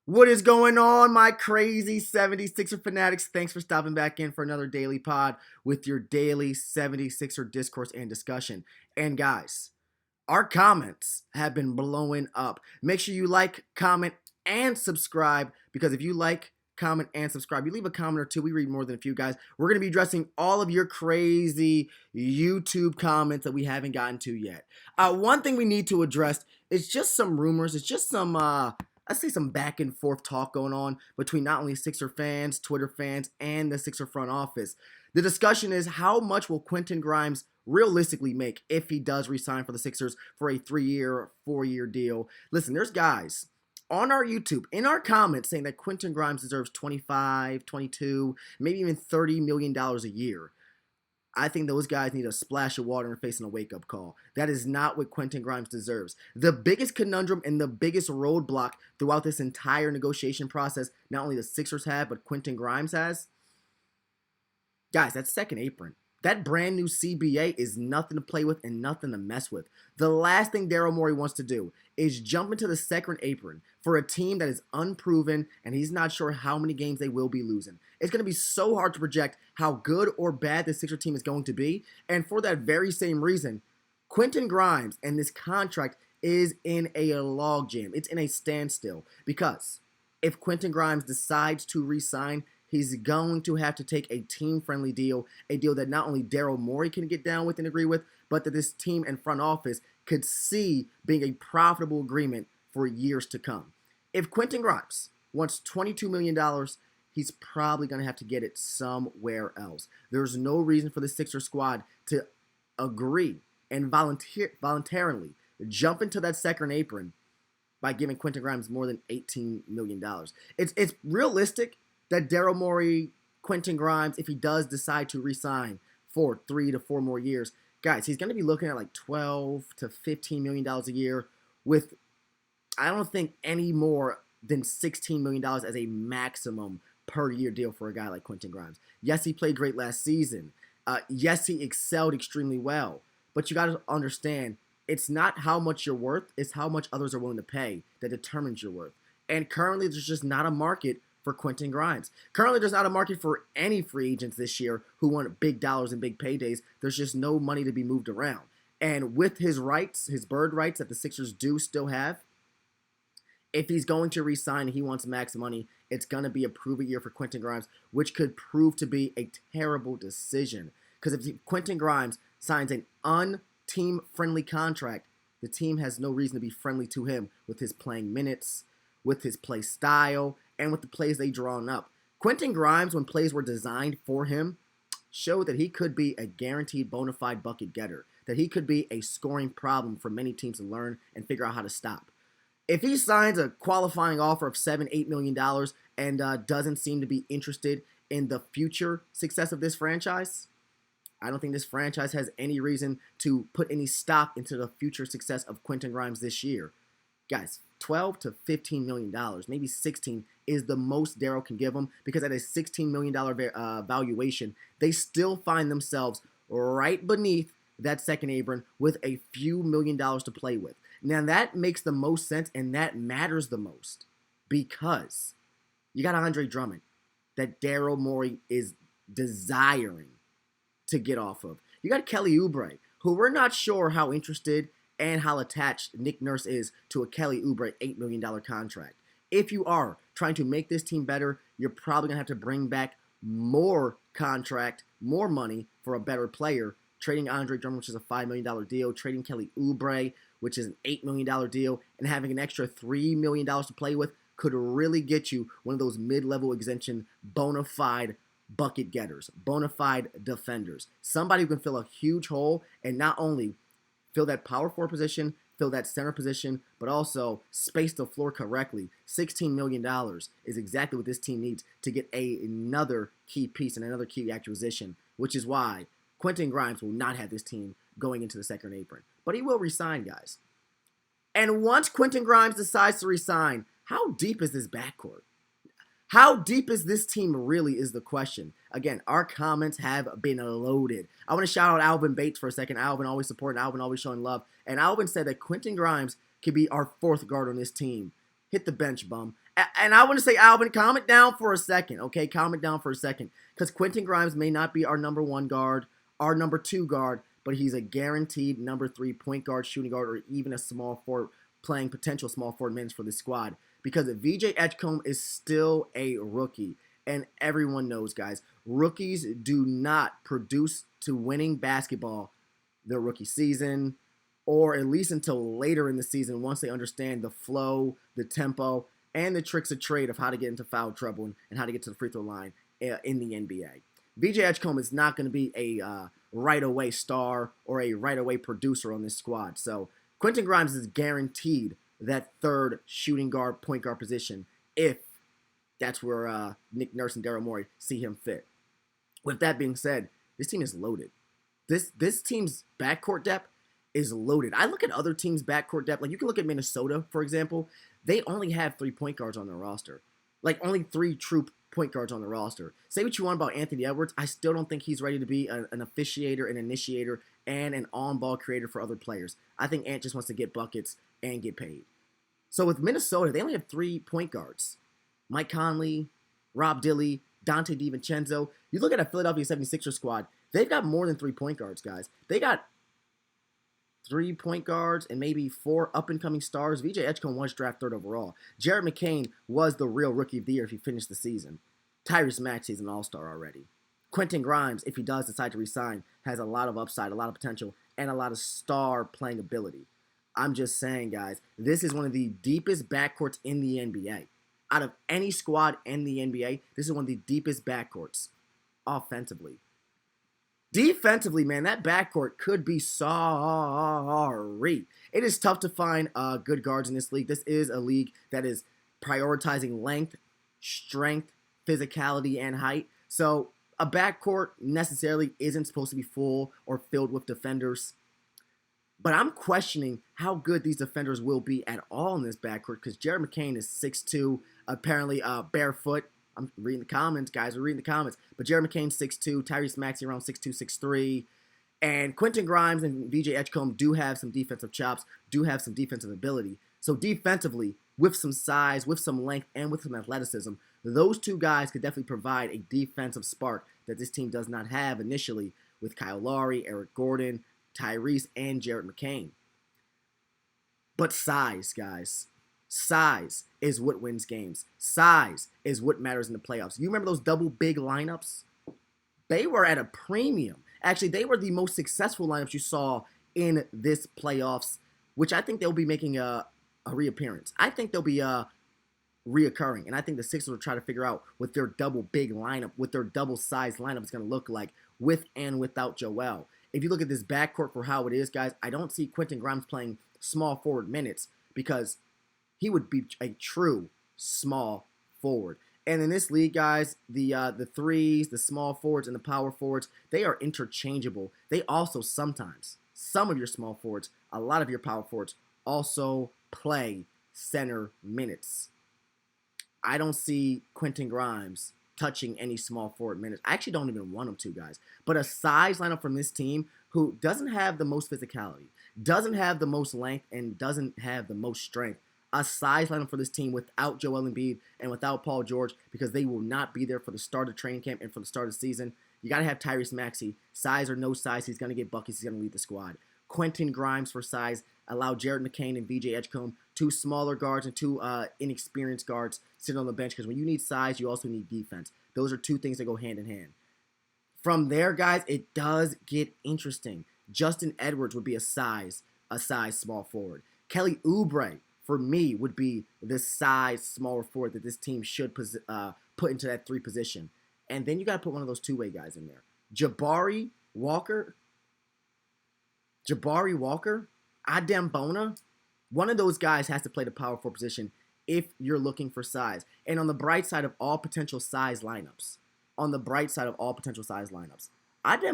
What is going on, my crazy 76er fanatics? Thanks for stopping back in for another daily pod with your daily 76er discourse and discussion. And guys, our comments have been blowing up. Make sure you like, comment, and subscribe because if you like, comment, and subscribe, you leave a comment or two. We read more than a few, guys. We're going to be addressing all of your crazy YouTube comments that we haven't gotten to yet. One thing we need to address is just some rumors. It's just some I see some back and forth talk going on between not only Sixer fans, Twitter fans, and the Sixer front office. The discussion is how much will Quentin Grimes realistically make if he does resign for the Sixers for a 3-year, 4-year deal. Listen, there's guys on our YouTube, in our comments, saying that Quentin Grimes deserves 25, 22, maybe even $30 million a year. I think those guys need a splash of water in their face and a wake-up call. That is not what Quentin Grimes deserves. The biggest conundrum and the biggest roadblock throughout this entire negotiation process, not only the Sixers have, but Quentin Grimes has, guys, that's second apron. That brand new CBA is nothing to play with and nothing to mess with. The last thing Daryl Morey wants to do is jump into the second apron for a team that is unproven and he's not sure how many games they will be losing. It's going to be so hard to project how good or bad the Sixer team is going to be. And for that very same reason, Quentin Grimes and this contract is in a logjam. It's in a standstill because if Quentin Grimes decides to re-sign, he's going to have to take a team-friendly deal, a deal that not only Daryl Morey can get down with and agree with, but that this team and front office could see being a profitable agreement for years to come. If Quentin Grimes wants $22 million, he's probably going to have to get it somewhere else. There's no reason for the Sixer squad to agree and voluntarily jump into that second apron by giving Quentin Grimes more than $18 million. It's realistic that Daryl Morey, Quentin Grimes, if he does decide to re-sign for 3 to 4 more years, guys, he's going to be looking at like $12 to $15 million a year with, I don't think, any more than $16 million as a maximum per year deal for a guy like Quentin Grimes. Yes, he played great last season. Yes, he excelled extremely well. But you got to understand, it's not how much you're worth, it's how much others are willing to pay that determines your worth. And currently, there's just not a market for Quentin Grimes. Currently, there's not a market for any free agents this year who want big dollars and big paydays. There's just no money to be moved around. And with his rights, his bird rights that the Sixers do still have, if he's going to re-sign and he wants max money, it's going to be a prove-it year for Quentin Grimes, which could prove to be a terrible decision. Because if Quentin Grimes signs an un-team-friendly contract, the team has no reason to be friendly to him with his playing minutes, with his play style, and with the plays they drawn up. Quentin Grimes, when plays were designed for him, showed that he could be a guaranteed bona fide bucket getter, that he could be a scoring problem for many teams to learn and figure out how to stop. If he signs a qualifying offer of $7-8 million and doesn't seem to be interested in the future success of this franchise, I don't think this franchise has any reason to put any stock into the future success of Quentin Grimes this year. Guys, $12 to $15 million, maybe 16, is the most Daryl can give them because at a $16 million valuation, they still find themselves right beneath that second apron with a few $1,000,000 to play with. Now, that makes the most sense and that matters the most because you got Andre Drummond that Daryl Morey is desiring to get off of. You got Kelly Oubre, who we're not sure how interested and how attached Nick Nurse is to a Kelly Oubre $8 million contract. If you are trying to make this team better, you're probably going to have to bring back more contract, more money for a better player. Trading Andre Drummond, which is a $5 million deal, trading Kelly Oubre, which is an $8 million deal, and having an extra $3 million to play with could really get you one of those mid-level exemption bona fide bucket getters, bona fide defenders. Somebody who can fill a huge hole and not only fill that power forward position, fill that center position, but also space the floor correctly. $16 million is exactly what this team needs to get another key piece and another key acquisition, which is why Quentin Grimes will not have this team going into the second apron. But he will resign, guys. And once Quentin Grimes decides to resign, how deep is this backcourt? How deep is this team really is the question. Again, our comments have been loaded. I want to shout out Alvin Bates for a second. Alvin always supporting, Alvin always showing love. And Alvin said that Quentin Grimes could be our fourth guard on this team. Hit the bench, bum. And I want to say, Alvin, calm it down for a second, okay? Calm it down for a second. Because Quentin Grimes may not be our number one guard, our number two guard, but he's a guaranteed number 3 point guard, shooting guard, or even a small forward playing potential small forward minutes for this squad. Because VJ Edgecombe is still a rookie. And everyone knows, guys, rookies do not produce to winning basketball their rookie season, or at least until later in the season once they understand the flow, the tempo, and the tricks of trade of how to get into foul trouble and how to get to the free throw line in the NBA. VJ Edgecombe is not going to be a right-away star or a right-away producer on this squad. So Quentin Grimes is guaranteed that third shooting guard, point guard position if that's where Nick Nurse and Daryl Morey see him fit. With that being said, this team is loaded. This team's backcourt depth is loaded. I look at other teams' backcourt depth. Like, you can look at Minnesota, for example. They only have 3 point guards on their roster. Like, only 3 true point guards on the roster. Say what you want about Anthony Edwards. I still don't think he's ready to be an officiator, an initiator, and an on-ball creator for other players. I think Ant just wants to get buckets and get paid. So with Minnesota, they only have 3 point guards. Mike Conley, Rob Dilley, Dante DiVincenzo. You look at a Philadelphia 76ers squad, they've got more than 3 point guards, guys. They got 3 point guards and maybe 4 up-and-coming stars. VJ Edgecombe was drafted 3rd overall. Jared McCain was the real rookie of the year if he finished the season. Tyrese Maxey's an all-star already. Quentin Grimes, if he does decide to resign, has a lot of upside, a lot of potential, and a lot of star playing ability. I'm just saying, guys, this is one of the deepest backcourts in the NBA. Out of any squad in the NBA, this is one of the deepest backcourts offensively. Defensively, man, that backcourt could be sorry. It is tough to find good guards in this league. This is a league that is prioritizing length, strength, physicality, and height. So a backcourt necessarily isn't supposed to be full or filled with defenders. But I'm questioning how good these defenders will be at all in this backcourt, because Jared McCain is 6'2", apparently barefoot. I'm reading the comments, guys. We're reading the comments. But Jared McCain 6'2", Tyrese Maxey around 6'2", 6'3". And Quentin Grimes and VJ Edgecombe do have some defensive chops, do have some defensive ability. So defensively, with some size, with some length, and with some athleticism, those 2 guys could definitely provide a defensive spark that this team does not have initially with Kyle Lowry, Eric Gordon, Tyrese, and Jared McCain. But size, guys. Size is what wins games. Size is what matters in the playoffs. You remember those double big lineups? They were at a premium. Actually, they were the most successful lineups you saw in this playoffs, which I think they'll be making a reappearance. I think they'll be reoccurring, and I think the Sixers will try to figure out what their double big lineup, what their double size lineup is going to look like with and without Joel. If you look at this backcourt for how it is, guys, I don't see Quentin Grimes playing small forward minutes because he would be a true small forward. And in this league, guys, the threes, the small forwards, and the power forwards, they are interchangeable. They also sometimes, some of your small forwards, a lot of your power forwards also play center minutes. I don't see Quentin Grimes touching any small forward minutes. I actually don't even want him to, guys. But a size lineup from this team who doesn't have the most physicality, doesn't have the most length, and doesn't have the most strength. A size lineup for this team without Joel Embiid and without Paul George, because they will not be there for the start of training camp and for the start of the season. You got to have Tyrese Maxey. Size or no size, he's going to get buckets. He's going to lead the squad. Quentin Grimes for size. Allow Jared McCain and VJ Edgecombe, 2 smaller guards and 2 inexperienced guards, sit on the bench, because when you need size, you also need defense. Those are 2 things that go hand in hand. From there, guys, it does get interesting. Justin Edwards would be a size small forward. Kelly Oubre, for me, would be the size smaller forward that this team should put into that 3 position. And then you got to put one of those 2-way guys in there. Jabari Walker, Adem Bona, one of those guys has to play the power forward position if you're looking for size. And on the bright side of all potential size lineups, Adem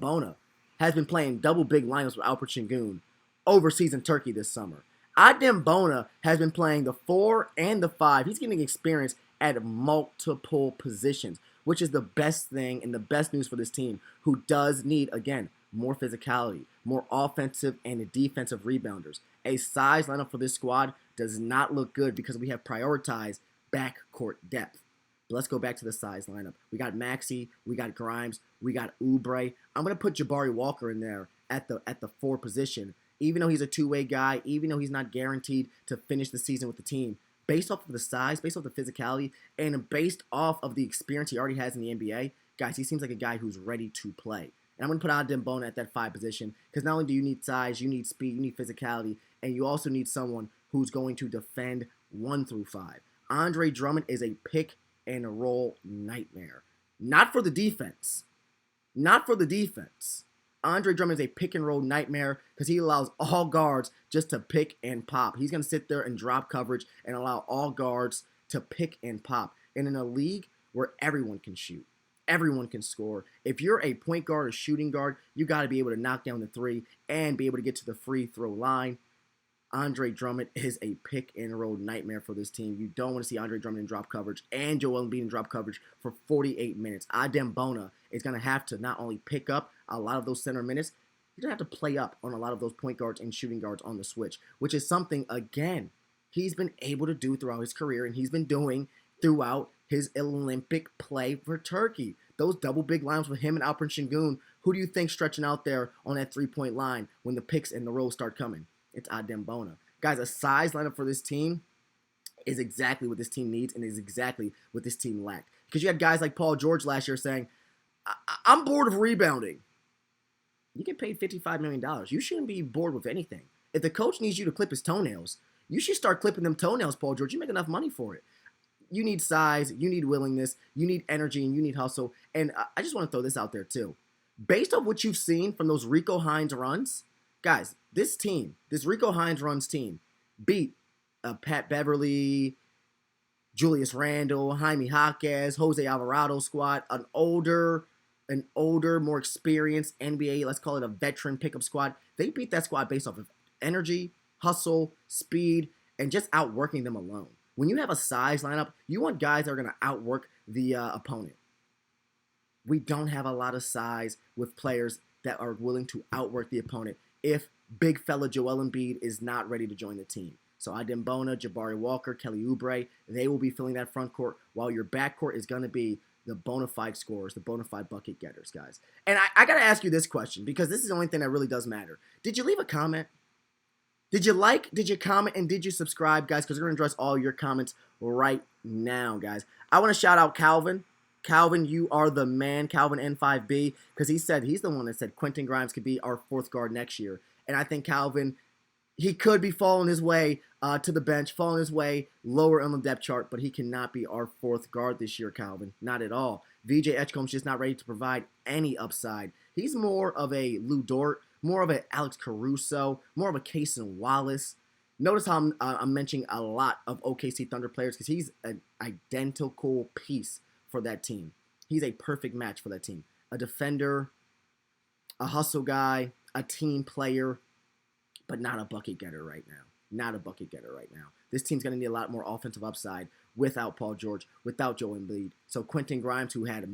Bona has been playing double big lineups with Alpert Şengün overseas in Turkey this summer. Adem Bona has been playing the 4 and the 5. He's getting experience at multiple positions, which is the best thing and the best news for this team, who does need, again, more physicality, more offensive and defensive rebounders. A size lineup for this squad does not look good because we have prioritized backcourt depth. But let's go back to the size lineup. We got Maxey, we got Grimes, we got Oubre. I'm going to put Jabari Walker in there at the 4 position. Even though he's a two-way guy, even though he's not guaranteed to finish the season with the team, based off of the size, based off the physicality, and based off of the experience he already has in the NBA, guys, he seems like a guy who's ready to play. And I'm going to put Adem Bona at that 5 position because not only do you need size, you need speed, you need physicality, and you also need someone who's going to defend 1 through 5. Andre Drummond is a pick-and-roll nightmare. Not for the defense. Not for the defense. Andre Drummond is a pick-and-roll nightmare because he allows all guards just to pick and pop. He's going to sit there and drop coverage and allow all guards to pick and pop. And in a league where everyone can shoot, everyone can score, if you're a point guard or shooting guard, you got to be able to knock down the 3 and be able to get to the free throw line. Andre Drummond is a pick-and-roll nightmare for this team. You don't want to see Andre Drummond in drop coverage and Joel Embiid in drop coverage for 48 minutes. Adem Bona is going to have to not only pick up a lot of those center minutes, he's going to have to play up on a lot of those point guards and shooting guards on the switch, which is something, again, he's been able to do throughout his career and he's been doing throughout his Olympic play for Turkey. Those double big lines with him and Alperen Şengün, who do you think stretching out there on that three-point line when the picks and the rolls start coming? It's Adem Bona. Guys, a size lineup for this team is exactly what this team needs and is exactly what this team lacked. Because you had guys like Paul George last year saying, I'm bored of rebounding. You get paid $55 million. You shouldn't be bored with anything. If the coach needs you to clip his toenails, you should start clipping them toenails, Paul George. You make enough money for it. You need size, you need willingness, you need energy, and you need hustle. And I just want to throw this out there too. Based on what you've seen from those Rico Hines runs, guys, this team, this Rico Hines runs team, beat Pat Beverly, Julius Randle, Jaime Jaquez, Jose Alvarado squad, an older, more experienced NBA, let's call it a veteran pickup squad. They beat that squad based off of energy, hustle, speed, and just outworking them alone. When you have a size lineup, you want guys that are going to outwork the opponent. We don't have a lot of size with players that are willing to outwork the opponent if big fella Joel Embiid is not ready to join the team. So Adem Bona, Jabari Walker, Kelly Oubre, they will be filling that front court, while your backcourt is going to be the bona fide scorers, the bona fide bucket getters, guys. And I got to ask you this question, because this is the only thing that really does matter. Did you leave a comment? Did you like, did you comment, and did you subscribe, guys? Because we're going to address all your comments right now, guys. I want to shout out Calvin. Calvin, you are the man, Calvin N5B, because he's the one that said Quentin Grimes could be our 4th guard next year. And I think Calvin, he could be falling his way to the bench, falling his way lower on the depth chart, but he cannot be our 4th guard this year, Calvin. Not at all. VJ Edgecombe's just not ready to provide any upside. He's more of a Lou Dort, more of an Alex Caruso, more of a Cason Wallace. Notice how I'm mentioning a lot of OKC Thunder players because he's an identical piece for that team. He's a perfect match for that team. A defender, a hustle guy, a team player, but not a bucket getter right now. Not a bucket getter right now. This team's going to need a lot more offensive upside without Paul George, without Joel Embiid. So Quentin Grimes, who had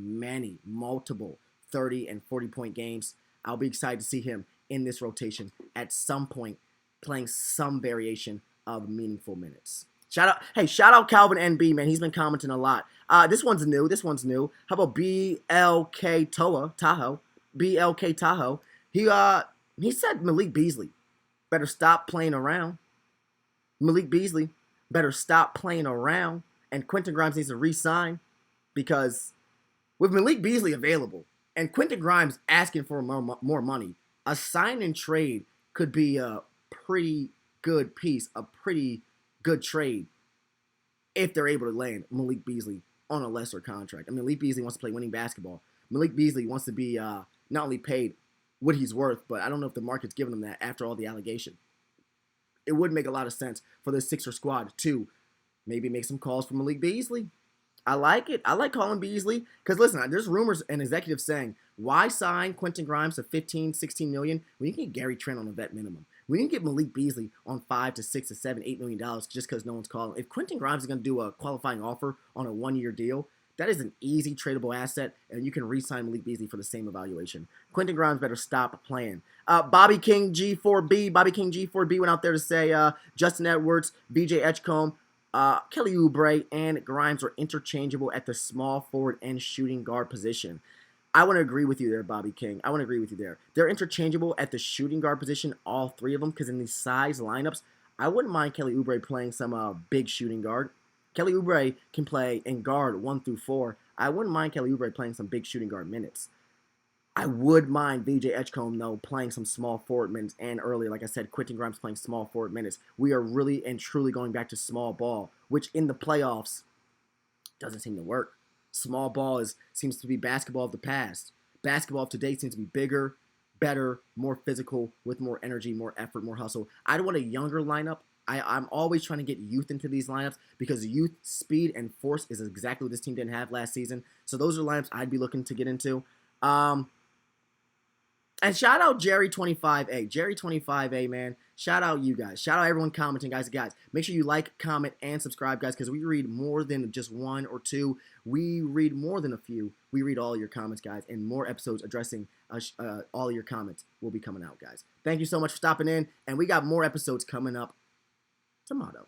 multiple 30 and 40-point games, I'll be excited to see him in this rotation at some point, playing some variation of meaningful minutes. Shout out Calvin NB, man. He's been commenting a lot. This one's new. How about BLK Tahoe? BLK Tahoe. He said Malik Beasley better stop playing around. Malik Beasley better stop playing around. And Quentin Grimes needs to re-sign, because with Malik Beasley available and Quentin Grimes asking for more money, a sign and trade could be a pretty good piece, a pretty good trade if they're able to land Malik Beasley on a lesser contract. I mean, Malik Beasley wants to play winning basketball. Malik Beasley wants to be not only paid what he's worth, but I don't know if the market's giving him that after all the allegation. It would make a lot of sense for the Sixer squad to maybe make some calls for Malik Beasley. I like it. I like calling Beasley because, listen, there's rumors and executives saying, why sign Quentin Grimes to $15, $16 million when you can get Gary Trent on a vet minimum? We can get Malik Beasley on $5 to $6 to $7, $8 million just because no one's calling. If Quentin Grimes is going to do a qualifying offer on a one-year deal, that is an easy tradable asset, and you can re-sign Malik Beasley for the same evaluation. Quentin Grimes better stop playing. Bobby King G4B went out there to say Justin Edwards, BJ Edgecombe, Kelly Oubre and Grimes are interchangeable at the small forward and shooting guard position. I want to agree with you there, Bobby King. I want to agree with you there. They're interchangeable at the shooting guard position, all three of them, because in these size lineups, I wouldn't mind Kelly Oubre playing some big shooting guard. Kelly Oubre can play in guard 1 through 4. I wouldn't mind Kelly Oubre playing some big shooting guard minutes. I would mind VJ Edgecombe, though, playing some small forward minutes. And earlier, like I said, Quentin Grimes playing small forward minutes. We are really and truly going back to small ball, which in the playoffs doesn't seem to work. Small ball seems to be basketball of the past. Basketball of today seems to be bigger, better, more physical, with more energy, more effort, more hustle. I'd want a younger lineup. I'm always trying to get youth into these lineups because youth, speed, and force is exactly what this team didn't have last season. So those are lineups I'd be looking to get into. And shout out Jerry25A. Jerry25A, man. Shout out you guys. Shout out everyone commenting, guys. Make sure you like, comment, and subscribe, guys, because we read more than just one or two. We read more than a few. We read all your comments, guys, and more episodes addressing all your comments will be coming out, guys. Thank you so much for stopping in, and we got more episodes coming up tomorrow.